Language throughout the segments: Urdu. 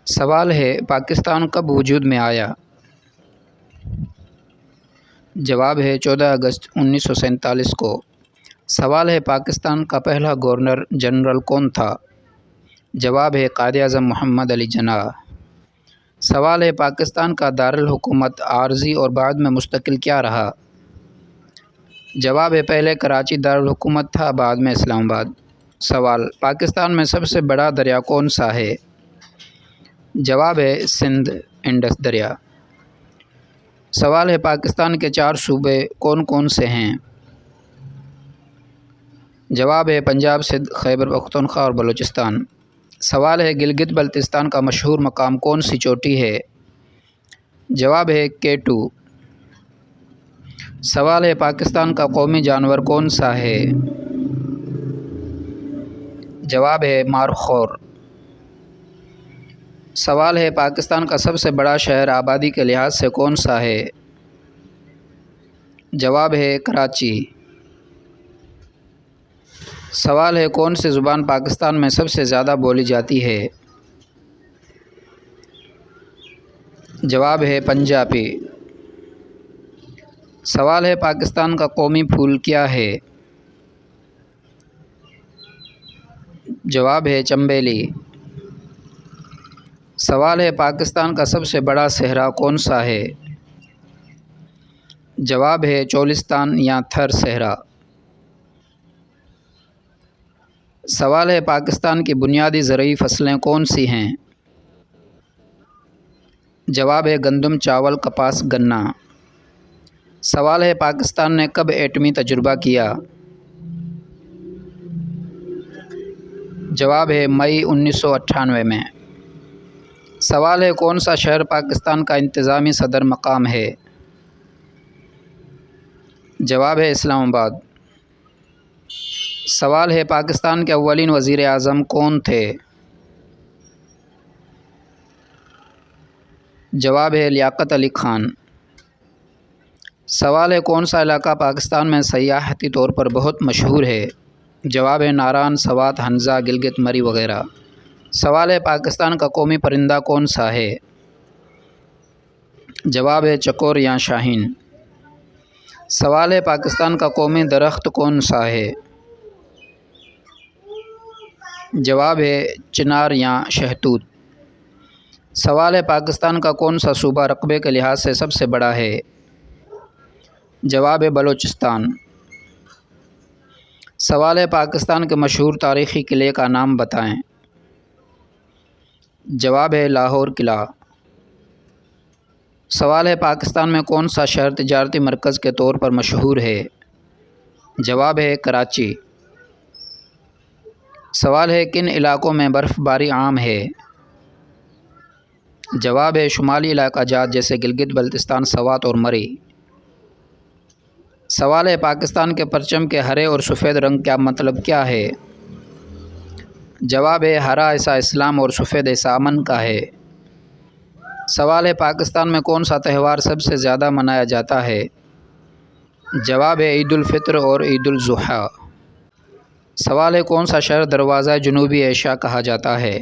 سوال ہے پاکستان کب وجود میں آیا؟ جواب ہے 14 اگست 1947 کو۔ سوال ہے پاکستان کا پہلا گورنر جنرل کون تھا؟ جواب ہے قائد اعظم محمد علی جناح۔ سوال ہے پاکستان کا دارالحکومت عارضی اور بعد میں مستقل کیا رہا؟ جواب ہے پہلے کراچی دارالحکومت تھا، بعد میں اسلام آباد۔ سوال پاکستان میں سب سے بڑا دریا کون سا ہے؟ جواب ہے سندھ انڈس دریا۔ سوال ہے پاکستان کے 4 صوبے کون کون سے ہیں؟ جواب ہے پنجاب، سندھ، خیبر پختونخوا اور بلوچستان۔ سوال ہے گلگت بلتستان کا مشہور مقام کون سی چوٹی ہے؟ جواب ہے K2۔ سوال ہے پاکستان کا قومی جانور کون سا ہے؟ جواب ہے مارخور۔ سوال ہے پاکستان کا سب سے بڑا شہر آبادی کے لحاظ سے کون سا ہے؟ جواب ہے کراچی۔ سوال ہے کون سی زبان پاکستان میں سب سے زیادہ بولی جاتی ہے؟ جواب ہے پنجابی۔ سوال ہے پاکستان کا قومی پھول کیا ہے؟ جواب ہے چنبیلی۔ سوال ہے پاکستان کا سب سے بڑا صحرا کون سا ہے؟ جواب ہے چولستان یا تھر صحرا۔ سوال ہے پاکستان کی بنیادی زرعی فصلیں کون سی ہیں؟ جواب ہے گندم، چاول، کپاس، گنا۔ سوال ہے پاکستان نے کب ایٹمی تجربہ کیا؟ جواب ہے مئی 1998 میں۔ سوال ہے کون سا شہر پاکستان کا انتظامی صدر مقام ہے؟ جواب ہے اسلام آباد۔ سوال ہے پاکستان کے اولین وزیر اعظم کون تھے؟ جواب ہے لیاقت علی خان۔ سوال ہے کون سا علاقہ پاکستان میں سیاحتی طور پر بہت مشہور ہے؟ جواب ہے ناران، سوات، ہنزہ، گلگت، مری وغیرہ۔ سوال ہے پاکستان کا قومی پرندہ کون سا ہے؟ جواب ہے چکور یا شاہین۔ سوال ہے پاکستان کا قومی درخت کون سا ہے؟ جواب ہے چنار یا شہتوت۔ سوال ہے پاکستان کا کون سا صوبہ رقبے کے لحاظ سے سب سے بڑا ہے؟ جواب ہے بلوچستان۔ سوال ہے پاکستان کے مشہور تاریخی قلعے کا نام بتائیں۔ جواب ہے لاہور قلعہ۔ سوال ہے پاکستان میں کون سا شہر تجارتی مرکز کے طور پر مشہور ہے؟ جواب ہے کراچی۔ سوال ہے کن علاقوں میں برف باری عام ہے؟ جواب ہے شمالی علاقہ جات جیسے گلگت بلتستان، سوات اور مری۔ سوال ہے پاکستان کے پرچم کے ہرے اور سفید رنگ کا مطلب کیا ہے؟ جواب ہے ہرا عیسیٰ اسلام اور سفید عیسیٰ امن کا ہے۔ سوال ہے پاکستان میں کون سا تہوار سب سے زیادہ منایا جاتا ہے؟ جواب ہے عید الفطر اور عید الاضحیٰ۔ سوال ہے کون سا شہر دروازہ جنوبی ایشیا کہا جاتا ہے؟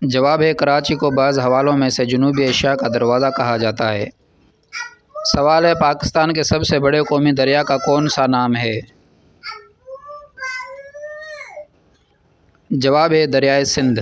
جواب ہے کراچی کو بعض حوالوں میں سے جنوبی ایشیا کا دروازہ کہا جاتا ہے۔ سوال ہے پاکستان کے سب سے بڑے قومی دریا کا کون سا نام ہے؟ جواب ہے دریائے سندھ۔